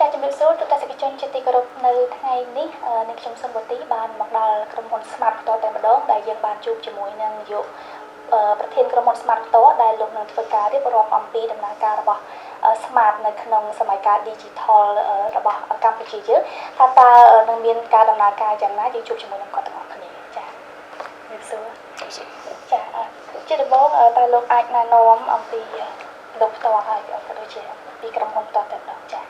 ចាជំរាបសួរទូតសិកជនជាទីគោរពនៅថ្ងៃនេះនេះខ្ញុំសូមវត្តទីបានមកដល់ក្រុមហ៊ុន Smart ផ្ទាល់តែម្ដងដែលយើងបានជួបជាមួយនឹងនាយកប្រធានក្រុមហ៊ុន Smart ផ្ទាល់ដែលលោកនឹងធ្វើការរៀបរាប់អំពីដំណើរការរបស់ Smart នៅក្នុងសម័យកាល Digital របស់កម្ពុជាយើងថាតើនឹងមានការដំណើរការយ៉ាងណាយើងជួបជាមួយនឹងគាត់ទាំងអស់គ្នាចាជំរាបសួរចាជាដំបូងតើលោកអាចណែនាំអំពីលោកផ្ទាល់ហើយក៏ដូចជាពីក្រុមហ៊ុនផ្ទាល់តែម្ដងចា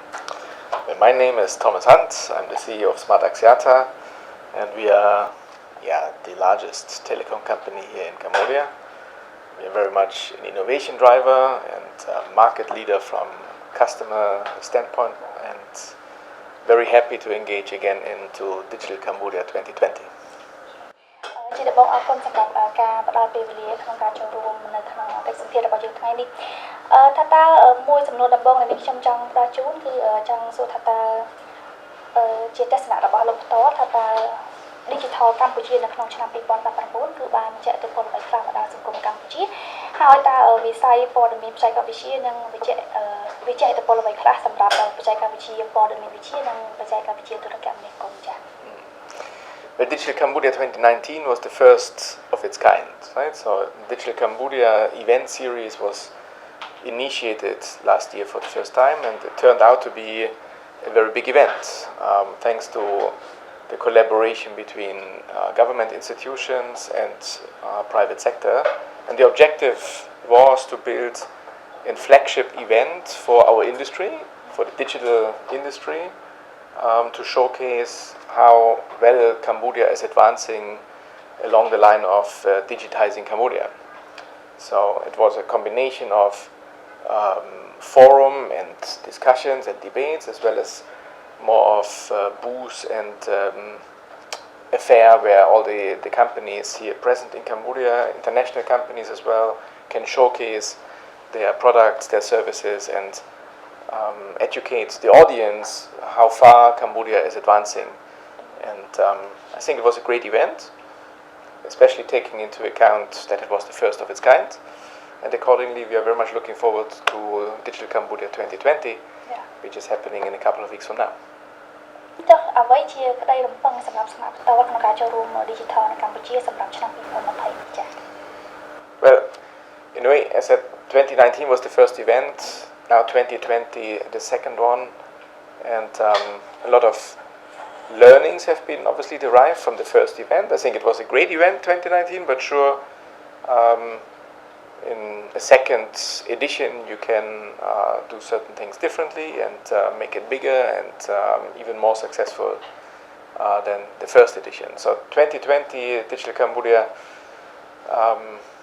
My name is Thomas Hunt. I'm the CEO of Smart Axiata, and we are the largest telecom company here in Cambodia. We are very much an innovation driver and a market leader from customer standpoint, and very happy to engage again into Digital Cambodia 2020. ជាដំបូងអរគុណសម្រាប់ការផ្ដល់ពេលវេលាក្នុងការចូលរួមនៅក្នុងកិច្ចសម្ភាសន៍របស់យើងថ្ងៃនេះថាតើមួយសំណួរដំបូងដែលខ្ញុំចង់ផ្ដល់ជូនគឺចង់សួរថាតើជាទស្សនៈរបស់លោកផ្ទាល់ថាតើ Digital កម្ពុជានៅក្នុងឆ្នាំ2019គឺបានជះឥទ្ធិពលអ្វីខ្លះមកដល់សង្គមកម្ពុជាហើយតើវិស័យព័ត៌មានបច្ចេកវិទ្យានិងវិជ្ជាឥទ្ធិពលអ្វីខ្លះសម្រាប់បច្ចេកវិទ្យាព័ត៌មានវិទ្យានិងបច្ចេកវិទ្យាទូរគមនាគមន៍ចា៎ Well, Digital Cambodia 2019 was the first of its kind, right? So Digital Cambodia event series was initiated last year for the first time, and it turned out to be a very big event, thanks to the collaboration between government institutions and private sector. And the objective was to build a flagship event for our industry, for the digital industry, to showcase how well Cambodia is advancing along the line of digitizing Cambodia. So it was a combination of forum and discussions and debates, as well as more of booths and affair where all the companies here present in Cambodia, international companies as well, can showcase their products, their services, and educate the audience how far Cambodia is advancing. And I think it was a great event, especially taking into account that it was the first of its kind. And accordingly, we are very much looking forward to Digital Cambodia 2020, which is happening in a couple of weeks from now. Well, in a way, as I said, 2019 was the first event, now 2020 the second one, and a lot of learnings have been obviously derived from the first event. I think it was a great event, 2019, but sure, in a second edition you can do certain things differently and make it bigger and even more successful than the first edition. So 2020 Digital Cambodia,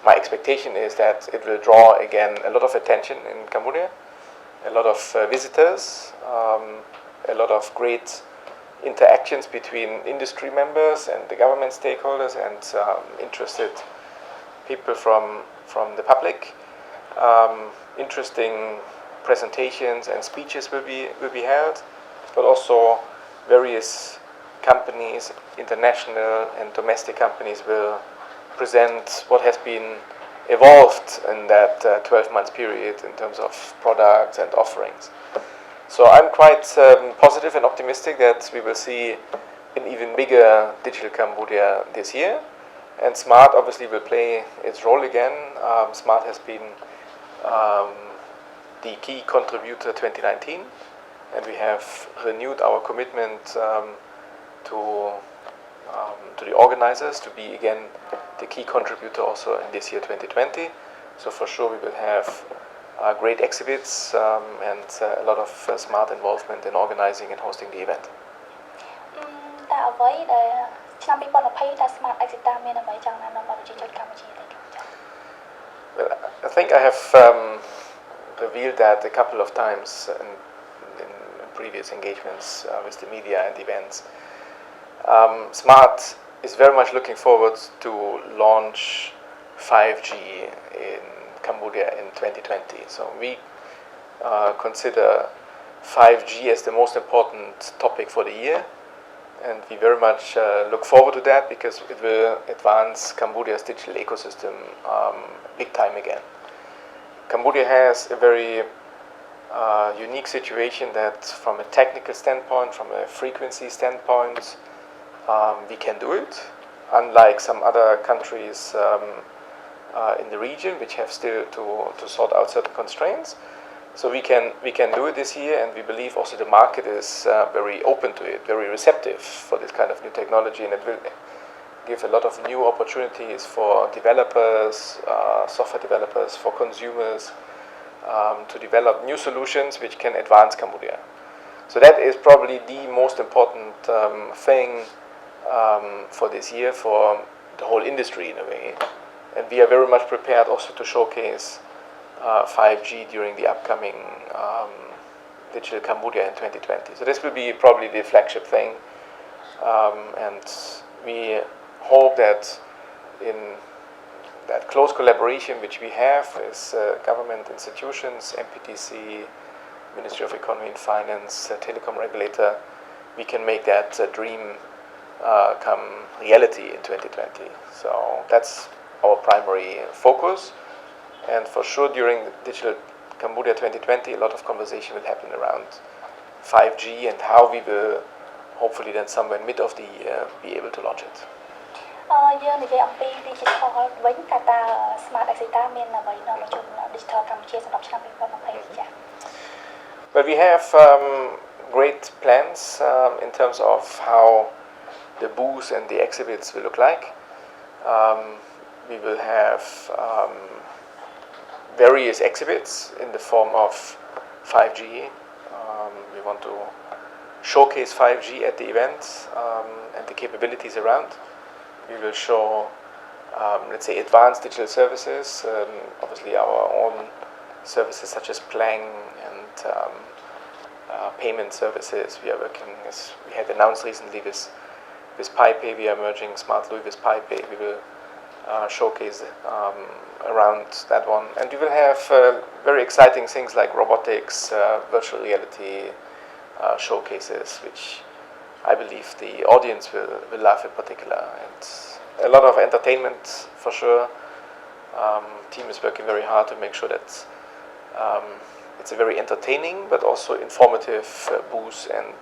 my expectation is that it will draw again a lot of attention in Cambodia, a lot of visitors, a lot of great interactions between industry members and the government stakeholders and interested people from the public. Interesting presentations and speeches will be held, but also various companies, international and domestic companies, will present what has been evolved in that 12-month period in terms of products and offerings. So I'm quite positive and optimistic that we will see an even bigger Digital Cambodia this year. And Smart obviously will play its role again. Smart has been the key contributor 2019, and we have renewed our commitment to the organizers to be again the key contributor also in this year 2020. So for sure we will have great exhibits and a lot of Smart involvement in organizing and hosting the event. Well, I think I have revealed that a couple of times in previous engagements with the media and events. Smart is very much looking forward to launch 5G in Cambodia in 2020. So we consider 5G as the most important topic for the year, and we very much look forward to that because it will advance Cambodia's digital ecosystem big time again. Cambodia has a very unique situation that from a technical standpoint, from a frequency standpoint, we can do it, unlike some other countries in the region which have still to sort out certain constraints. So we can do it this year, and we believe also the market is very open to it, very receptive for this kind of new technology, and it will give a lot of new opportunities for developers, software developers, for consumers, to develop new solutions which can advance Cambodia. So that is probably the most important thing for this year for the whole industry in a way. And we are very much prepared also to showcase 5G during the upcoming Digital Cambodia in 2020. So this will be probably the flagship thing, and we hope that in that close collaboration which we have with government institutions, MPTC, Ministry of Economy and Finance, telecom regulator, we can make that dream come reality in 2020. So that's our primary focus, and for sure during the Digital Cambodia 2020 a lot of conversation will happen around 5G and how we will hopefully then somewhere mid of the year be able to launch it. យើងនិយាយអំពី digital វិញថាតើ Smart Axita មានអ្វីនៅក្នុង digital កម្ពុជាសម្រាប់ឆ្នាំ2020ចា៎ But we have great plans in terms of how the booths and the exhibits will look like. We will have various exhibits in the form of 5G. We want to showcase 5G at the event and the capabilities around. We will show, let's say, advanced digital services, obviously our own services such as Plang and payment services. We are working, as we had announced recently, with PiPay. We are merging smartly with PiPay. We will showcase around that one. And we will have very exciting things like robotics, virtual reality showcases, which I believe the audience will love in particular. And a lot of entertainment for sure. Team is working very hard to make sure that it's a very entertaining but also informative booth and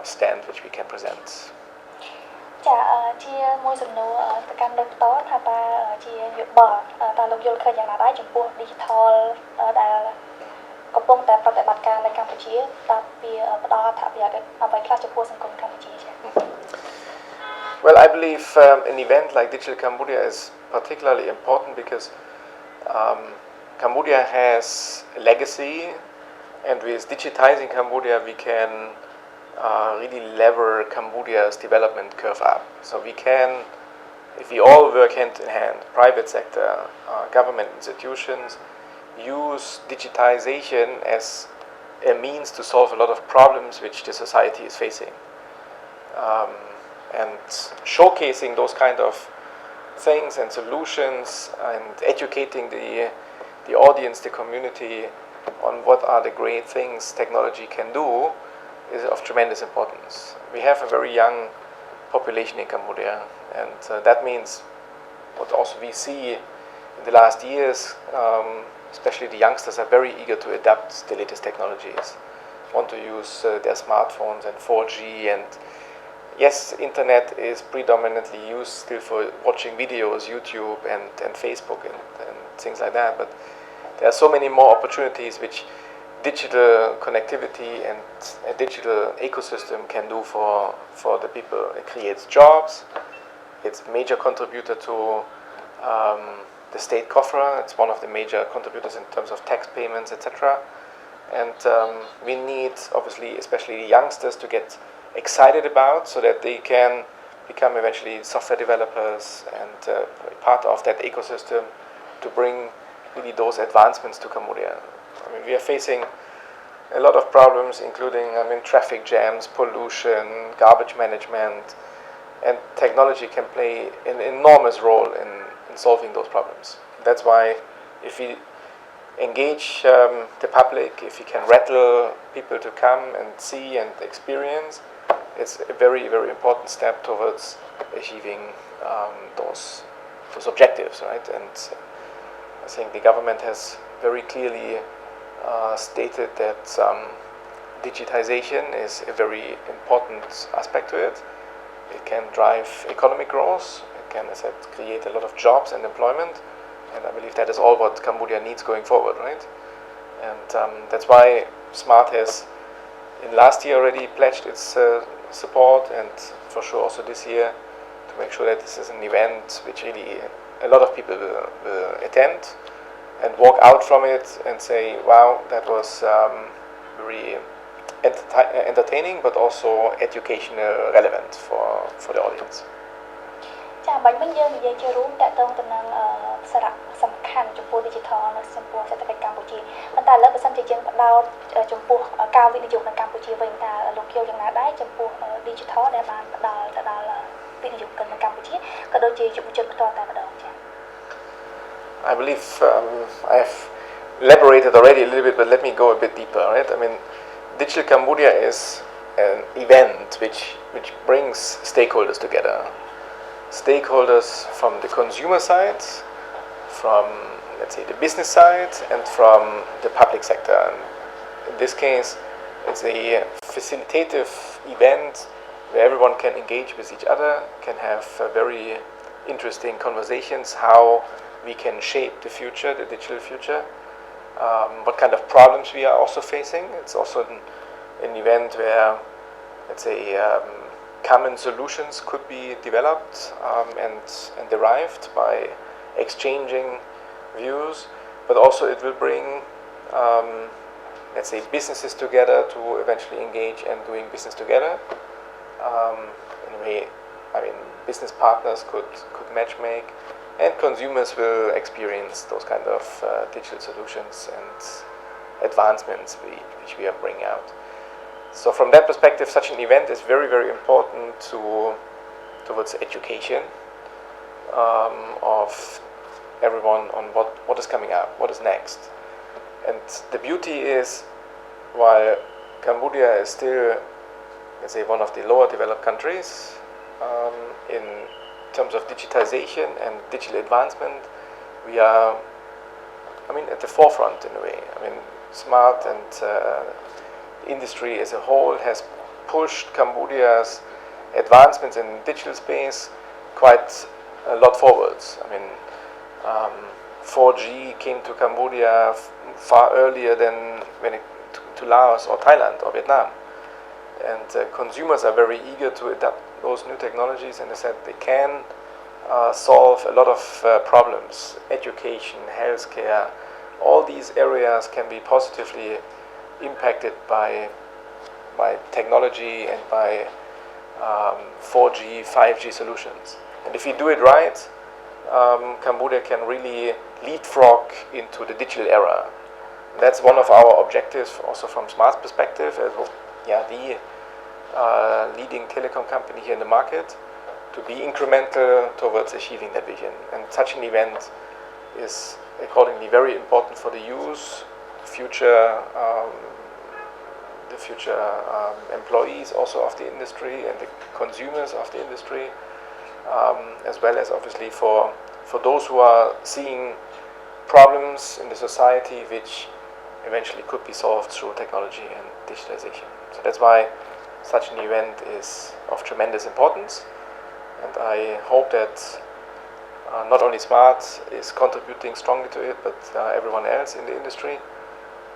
stand which we can present. ចាជាមួយសំណួរទៅកាន់លោកតថាតើជាយោបល់តើលោកយល់ឃើញយ៉ាងណាដែរចំពោះ digital ដែលកំពុងតែប្រតិបត្តិការនៅកម្ពុជាតើវាផ្ដល់អត្ថប្រយោជន៍អ្វីខ្លះចំពោះសង្គមកម្ពុជាចា៎ Well, I believe an event like Digital Cambodia is particularly important because Cambodia has a legacy, and with digitizing Cambodia we can really lever Cambodia's development curve up. So we can, if we all work hand in hand, private sector, government institutions, use digitization as a means to solve a lot of problems which the society is facing. And showcasing those kind of things and solutions and educating the audience, the community on what are the great things technology can do is of tremendous importance. We have a very young population in Cambodia, and that means what also we see in the last years, especially the youngsters are very eager to adapt the latest technologies, want to use their smartphones and 4G, and yes, internet is predominantly used still for watching videos, YouTube and Facebook and things like that, but there are so many more opportunities which digital connectivity and a digital ecosystem can do for the people. It creates jobs, it's a major contributor to the state coffer, it's one of the major contributors in terms of tax payments, etc. And we need, obviously, especially the youngsters to get excited about so that they can become eventually software developers and part of that ecosystem to bring really those advancements to Cambodia. I mean, we are facing a lot of problems, including traffic jams, pollution, garbage management, and technology can play an enormous role in solving those problems. That's why if we engage the public, if we can rattle people to come and see and experience, it's a very, very important step towards achieving those objectives, right? And I think the government has very clearly stated that digitization is a very important aspect to it. It can drive economic growth. It can, as I said, create a lot of jobs and employment. And I believe that is all what Cambodia needs going forward, right? And that's why SMART has, in last year already, pledged its support, and for sure also this year, to make sure that this is an event which really a lot of people will attend and walk out from it and say, wow, that was very entertaining, but also educational relevant for the audience. ចា៎បាញ់វិញយើងនិយាយជារួមតកតងទៅនឹងសារៈសំខាន់ចំពោះ digital នៅចំពោះសេដ្ឋកិច្ចកម្ពុជាប៉ុន្តែឥឡូវបើសិនជាយើងបដោតចំពោះការវិនិយោគនៅកម្ពុជាវិញតើលោកគៀវយ៉ាងណាដែរចំពោះ digital ដែលបានផ្ដល់ទៅដល់វិនិយោគិននៅកម្ពុជាក៏ដូចជាយុវជនផ្ទាល់តែម្ដងចា៎ I believe I've elaborated already a little bit, but let me go a bit deeper, right? I mean, Digital Cambodia is an event which brings stakeholders together. Stakeholders from the consumer side, from, let's say, the business side, and from the public sector. And in this case, it's a facilitative event where everyone can engage with each other, can have very interesting conversations, how we can shape the future, the digital future, what kind of problems we are also facing. It's also an event where, let's say, common solutions could be developed and derived by exchanging views, but also it will bring, let's say, businesses together to eventually engage and doing business together. In a way, I mean, business partners could matchmake, and consumers will experience those kind of digital solutions and advancements which we are bringing out. So from that perspective, such an event is very, very important towards education of everyone on what is coming up, what is next. And the beauty is, while Cambodia is still, let's say, one of the lower developed countries in terms of digitization and digital advancement, we are, I mean, at the forefront in a way. I mean, SMART and industry as a whole has pushed Cambodia's advancements in digital space quite a lot forwards. I mean, 4G came to Cambodia far earlier than when it to Laos or Thailand or Vietnam. And consumers are very eager to adapt those new technologies, and they said they can solve a lot of problems, education, healthcare. All these areas can be positively impacted by technology and by 4G, 5G solutions. And if we do it right, Cambodia can really leapfrog into the digital era. That's one of our objectives, also from SMART's perspective, as well, the leading telecom company here in the market, to be incremental towards achieving that vision. And such an event is accordingly very important for the youth, future employees also of the industry and the consumers of the industry, as well as obviously for those who are seeing problems in the society which eventually could be solved through technology and digitalization. So that's why such an event is of tremendous importance, and I hope that not only SMART is contributing strongly to it, but everyone else in the industry,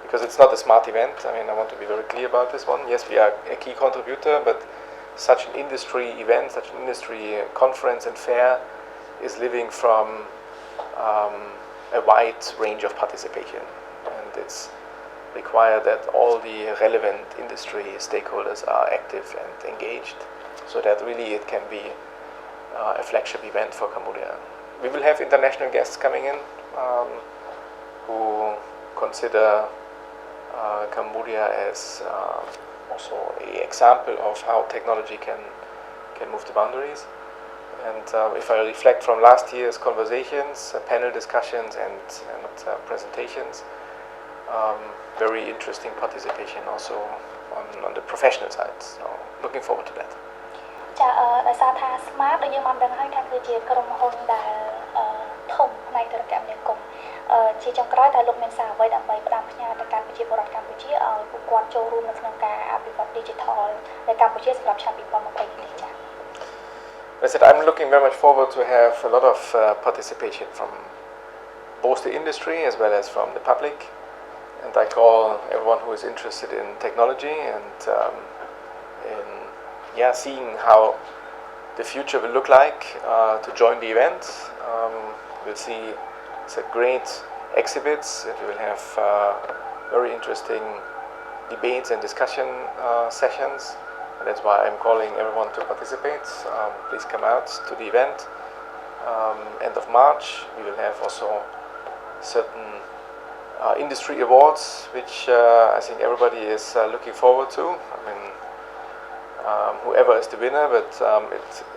because it's not a SMART event. I mean, I want to be very clear about this one. Yes, we are a key contributor, but such an industry event, such an industry conference and fair is living from a wide range of participation, and it's required that all the relevant industry stakeholders are active and engaged, so that really it can be a flagship event for Cambodia. We will have international guests coming in who consider Cambodia as also an example of how technology can move the boundaries. And if I reflect from last year's conversations, panel discussions and presentations, very interesting participation also on the professional side. So looking forward to that. ចាដោយសារថា SMART ដូចយើងបានដឹងហើយថាគឺជាក្រុមហ៊ុនដែលធំផ្នែកธุរគមនាគមន៍ជាចុងក្រោយតើលោកមានសារអ្វីដើម្បីផ្ដាំផ្ញើទៅកាន់ប្រជាពលរដ្ឋកម្ គាត់ចូលរួមនៅក្នុងការអភិវឌ្ឍ digital នៅកម្ពុជាសម្រាប់ឆ្នាំ2020នេះចា៎ I said I'm looking very much forward to have a lot of participation from both the industry as well as from the public, and I call everyone who is interested in technology and in seeing how the future will look like to join the event. We'll see it's a great exhibits, and we will have very interesting debates and discussion sessions, and that's why I'm calling everyone to participate. Please come out to the event. End of March we will have also certain industry awards, which I think everybody is looking forward to. I mean, whoever is the winner, but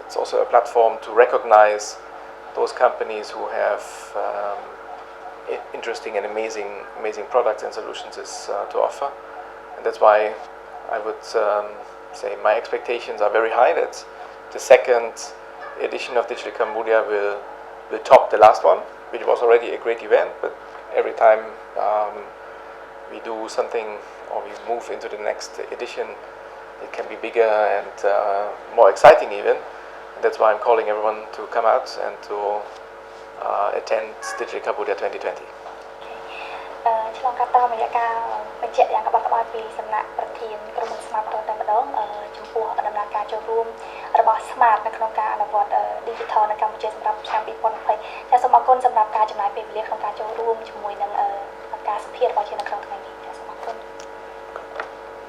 it's also a platform to recognize those companies who have interesting and amazing products and solutions to offer, and that's why I would say my expectations are very high that the second edition of Digital Cambodia will top the last one, which was already a great event, but every time we do something or we move into the next edition, it can be bigger and more exciting even. And that's why I'm calling everyone to come out and to attend Digital Cambodia 2020. ឆ្លងកាត់តាមរយៈការបញ្ជាក់យ៉ាងក្បោះក្បាយពីសំណាក់ប្រធានក្រុមហ៊ុន Smart តែម្ដងចំពោះដំណើរការចូលរួមរបស់ Smart នៅក្នុងការអនុវត្ត Digital នៅកម្ពុជាសម្រាប់ឆ្នាំ2020 ចាសសូមអរគុណសម្រាប់ការចំណាយពេលវេលាក្នុងការចូលរួមជាមួយនឹងការសម្ភាសន៍របស់យើងនៅក្នុងថ្ងៃនេះ